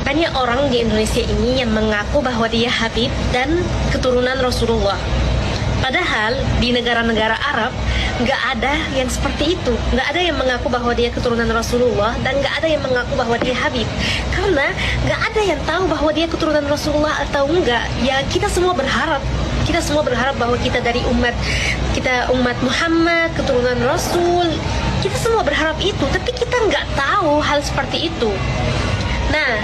banyak orang di Indonesia ini yang mengaku bahwa dia Habib dan keturunan Rasulullah. Padahal di negara-negara Arab nggak ada yang seperti itu, nggak ada yang mengaku bahwa dia keturunan Rasulullah dan nggak ada yang mengaku bahwa dia Habib, karena nggak ada yang tahu bahwa dia keturunan Rasulullah atau enggak. Ya kita semua berharap bahwa kita dari umat Muhammad, keturunan Rasul. Kita semua berharap itu, tapi kita nggak tahu hal seperti itu. Nah,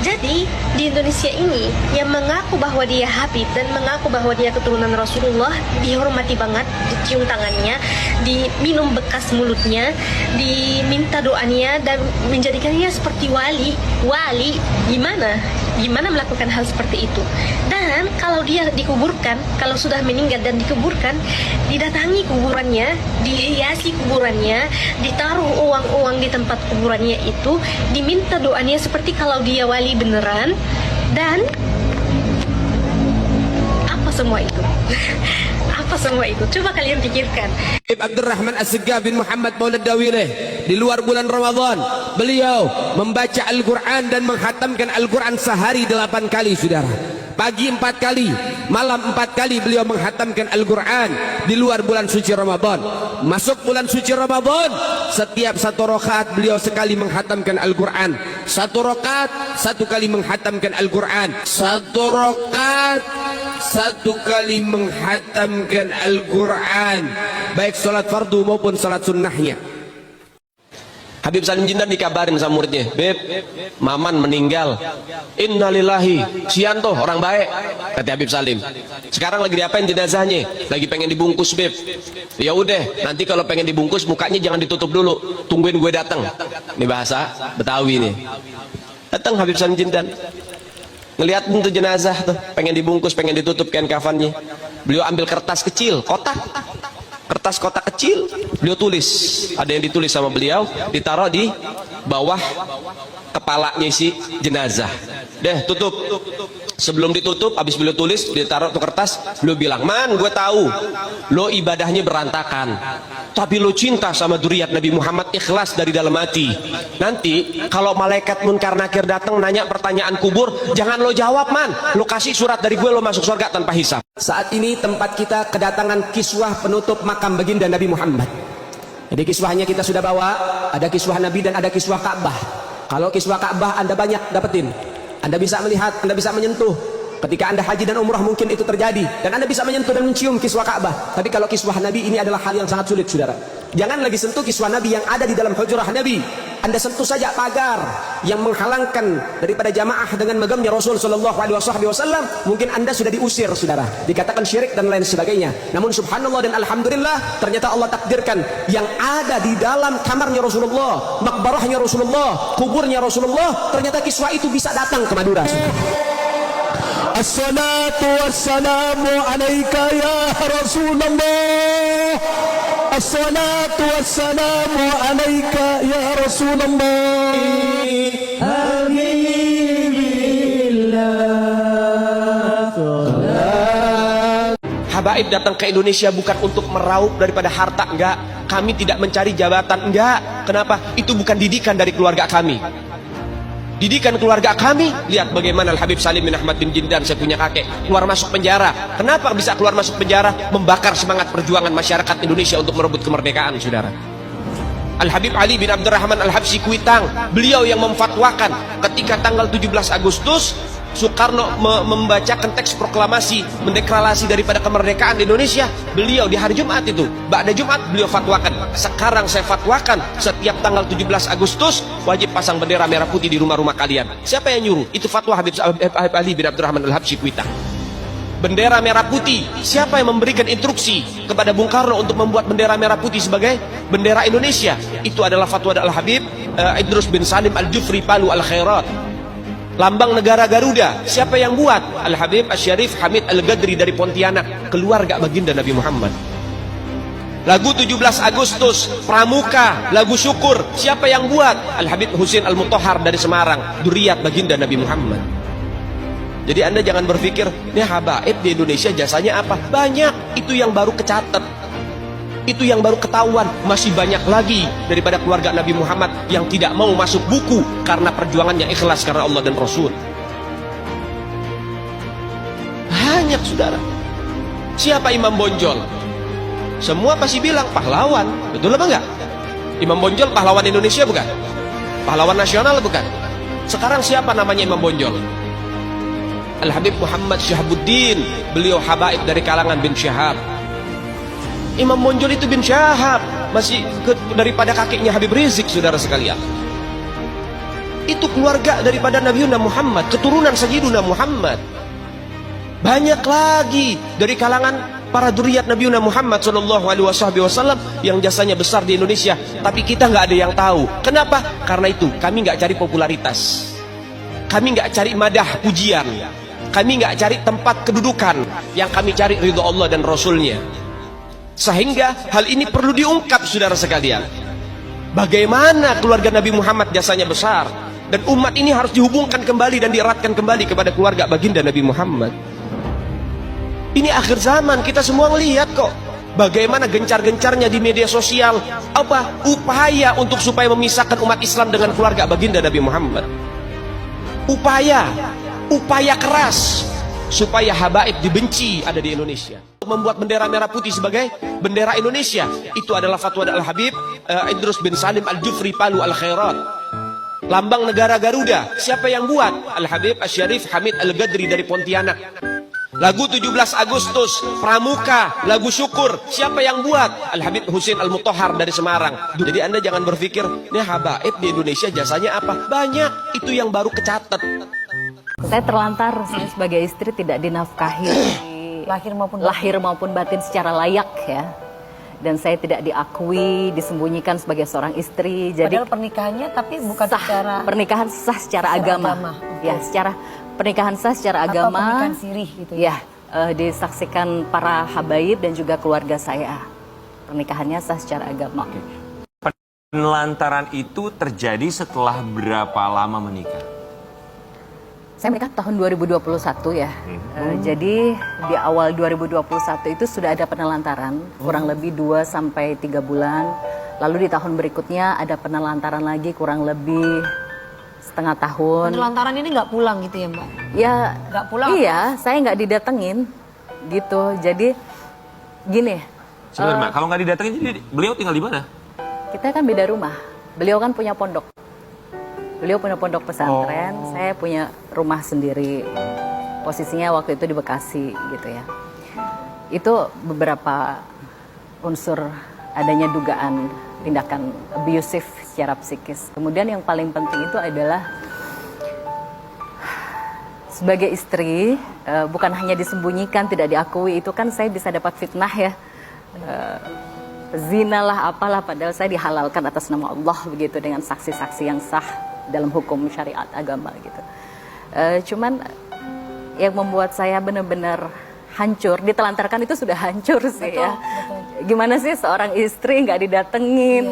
jadi di Indonesia ini yang mengaku bahwa dia Habib dan mengaku bahwa dia keturunan Rasulullah dihormati banget, dicium tangannya, diminum bekas mulutnya, diminta doanya dan menjadikannya seperti wali. Gimana melakukan hal seperti itu? Dan kalau dia dikuburkan, kalau sudah meninggal dan dikuburkan, didatangi kuburannya, dihiasi kuburannya, ditaruh uang-uang di tempat kuburannya itu, diminta doanya seperti kalau dia wali beneran, dan apa semua itu? Apa semua itu? Coba kalian pikirkan. Abdurrahman As-Segaf bin Muhammad Maulad Dawileh, di luar bulan Ramadan beliau membaca Al-Quran dan menghatamkan Al-Quran sehari 8 kali, saudara. Pagi 4 kali, malam 4 kali beliau menghatamkan Al-Quran di luar bulan suci Ramadan. Masuk bulan suci Ramadan, setiap 1 rakaat beliau sekali menghatamkan Al-Quran. 1 rakaat 1 kali menghatamkan Al-Quran. 1 rakaat 1 kali menghatamkan Al-Quran, baik salat fardu maupun salat sunnahnya. Habib Salim Jindan dikabarin sama muridnya, Beb, Maman meninggal. Innalillahi. Sianto orang baik, kata Habib Salim. Sekarang lagi diapain jenazahnya? Lagi pengen dibungkus, Beb. Ya udah, nanti kalau pengen dibungkus mukanya jangan ditutup dulu, tungguin gue datang. Ini bahasa Betawi nih. Datang Habib Salim Jindan, ngelihat tuh jenazah tuh, pengen dibungkus, pengen ditutup kain kafannya. Beliau ambil kertas kecil, kertas kotak kecil, beliau tulis, ada yang ditulis sama beliau, ditaruh di bawah kepalanya si jenazah. Deh, tutup. Sebelum ditutup, habis beliau tulis, ditaruh tuh kertas, beliau bilang, Man, gue tahu lo ibadahnya berantakan, tapi lo cinta sama dzurriyyat Nabi Muhammad, ikhlas dari dalam hati. Nanti kalau malaikat munkar nakir datang nanya pertanyaan kubur, jangan lo jawab, Man, lo kasih surat dari gue, lo masuk surga tanpa hisab. Saat ini tempat kita kedatangan kiswah penutup makam baginda Nabi Muhammad. Jadi kiswahnya kita sudah bawa, ada kiswah Nabi dan ada kiswah Ka'bah. Kalau kiswah Ka'bah Anda banyak dapetin, Anda bisa melihat, Anda bisa menyentuh. Ketika Anda haji dan umrah mungkin itu terjadi, dan Anda bisa menyentuh dan mencium kiswah Ka'bah. Tapi kalau kiswah Nabi ini adalah hal yang sangat sulit, saudara. Jangan lagi sentuh kiswah Nabi yang ada di dalam hujrah Nabi. Anda sentuh saja pagar yang menghalangkan daripada jamaah dengan megamnya Rasul Shallallahu Alaihi Wasallam, mungkin Anda sudah diusir, saudara. Dikatakan syirik dan lain sebagainya. Namun subhanallah dan alhamdulillah, ternyata Allah takdirkan yang ada di dalam kamarnya Rasulullah, makbarahnya Rasulullah, kuburnya Rasulullah, ternyata kiswah itu bisa datang ke Madura. Assalatu wassalamu alaika ya Rasulullah. Assalatu wassalamu alaika ya Rasulullah. Habaib datang ke Indonesia bukan untuk meraup daripada harta, enggak. Kami tidak mencari jabatan, enggak. Kenapa? Itu bukan didikan dari keluarga kami. Didikan keluarga kami, lihat bagaimana Al-Habib Salim bin Ahmad bin Jindan, saya punya kakek, keluar masuk penjara. Kenapa bisa keluar masuk penjara? Membakar semangat perjuangan masyarakat Indonesia untuk merebut kemerdekaan, saudara. Al-Habib Ali bin Abdurrahman Al-Habsyi Kuitang, beliau yang memfatwakan ketika tanggal 17 Agustus Soekarno membacakan teks proklamasi mendeklarasi daripada kemerdekaan di Indonesia. Beliau di hari Jumat itu, ba'da Jumat beliau fatwakan, sekarang saya fatwakan setiap tanggal 17 Agustus wajib pasang bendera merah putih di rumah-rumah kalian. Siapa yang nyuruh? Itu fatwa Habib Ali bin Abdurrahman Al-Habsyi Kuitang. Bendera merah putih, siapa yang memberikan instruksi kepada Bung Karno untuk membuat bendera merah putih sebagai bendera Indonesia? Itu adalah fatwa Al-Habib Idrus bin Salim Al-Jufri Palu Al-Khairat. Lambang negara Garuda, siapa yang buat? Al-Habib Asy-Syarif Hamid Al-Gadri dari Pontianak, keluarga baginda Nabi Muhammad. Lagu 17 Agustus, Pramuka, lagu syukur, siapa yang buat? Al-Habib Husin Al-Mutahhar dari Semarang, dzurriyyat baginda Nabi Muhammad. Jadi Anda jangan berpikir, nih habaib di Indonesia jasanya apa? Banyak, itu yang baru kecatat. Itu yang baru ketahuan. Masih banyak lagi daripada keluarga Nabi Muhammad yang tidak mau masuk buku karena perjuangannya ikhlas karena Allah dan Rasul. Banyak, saudara. Siapa Imam Bonjol? Semua pasti bilang pahlawan. Betul apa enggak? Imam Bonjol pahlawan Indonesia bukan? Pahlawan nasional bukan? Sekarang siapa namanya Imam Bonjol? Al-Habib Muhammad Syahabuddin. Beliau habaib dari kalangan bin Syahab. Imam Bonjol itu bin Syahab, masih daripada kakeknya Habib Rizik, saudara sekalian. Itu keluarga daripada Nabiuna Muhammad, keturunan Sayyiduna Muhammad. Banyak lagi dari kalangan para dzurriyyat Nabiuna Muhammad SAW yang jasanya besar di Indonesia, tapi kita nggak ada yang tahu. Kenapa? Karena itu kami nggak cari popularitas, kami nggak cari madah pujian, kami nggak cari tempat kedudukan. Yang kami cari ridho Allah dan Rasulnya. Sehingga hal ini perlu diungkap, saudara sekalian. Bagaimana keluarga Nabi Muhammad jasanya besar, dan umat ini harus dihubungkan kembali dan dieratkan kembali kepada keluarga baginda Nabi Muhammad. Ini akhir zaman, kita semua melihat kok bagaimana gencar-gencarnya di media sosial upaya untuk supaya memisahkan umat Islam dengan keluarga baginda Nabi Muhammad. Upaya keras supaya habaib dibenci ada di Indonesia. Membuat bendera merah putih sebagai bendera Indonesia, itu adalah fatwa Al-Habib Idrus bin Salim Al-Jufri Palu Al-Khairat. Lambang negara Garuda, siapa yang buat? Al-Habib Asy-Syarif Hamid Al-Gadri dari Pontianak. Lagu 17 Agustus Pramuka, lagu syukur, siapa yang buat? Al-Habib Husin Al-Mutahhar dari Semarang. Jadi Anda jangan berpikir, ini habaib di Indonesia jasanya apa? Banyak, itu yang baru kecatat. Saya terlantar, saya sebagai istri tidak dinafkahi lahir maupun batin secara layak ya. Dan saya tidak diakui, disembunyikan sebagai seorang istri. Jadi padahal pernikahannya tapi bukan sah, secara pernikahan sah secara agama. Okay. Ya, secara pernikahan sah secara agama. Atau pernikahan sirih gitu ya. Disaksikan para habaib dan juga keluarga saya. Pernikahannya sah secara agama. Penelantaran itu terjadi setelah berapa lama menikah? Saya menikah tahun 2021 ya. Jadi di awal 2021 itu sudah ada penelantaran, kurang lebih 2 sampai 3 bulan. Lalu di tahun berikutnya ada penelantaran lagi kurang lebih setengah tahun. Penelantaran ini nggak pulang gitu ya Mbak? Ya, nggak pulang? Iya, saya nggak didatengin gitu. Jadi gini. Sebentar Mbak, kalau nggak didatengin jadi beliau tinggal di mana? Kita kan beda rumah. Beliau kan punya pondok. Beliau punya pondok pesantren, saya punya rumah sendiri. Posisinya waktu itu di Bekasi gitu ya. Itu beberapa unsur adanya dugaan tindakan abusive secara psikis. Kemudian yang paling penting itu adalah sebagai istri, bukan hanya disembunyikan, tidak diakui, itu kan saya bisa dapat fitnah ya. Zina lah apalah, padahal saya dihalalkan atas nama Allah begitu dengan saksi-saksi yang sah dalam hukum syariat agama gitu. Cuman yang membuat saya benar-benar hancur, ditelantarkan itu sudah hancur sih. Betul, ya. Betul. Gimana sih seorang istri nggak didatengin,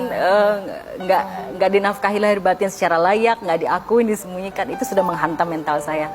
nggak dinafkahi lahir batin secara layak, nggak diakui, disembunyikan, itu sudah menghantam mental saya.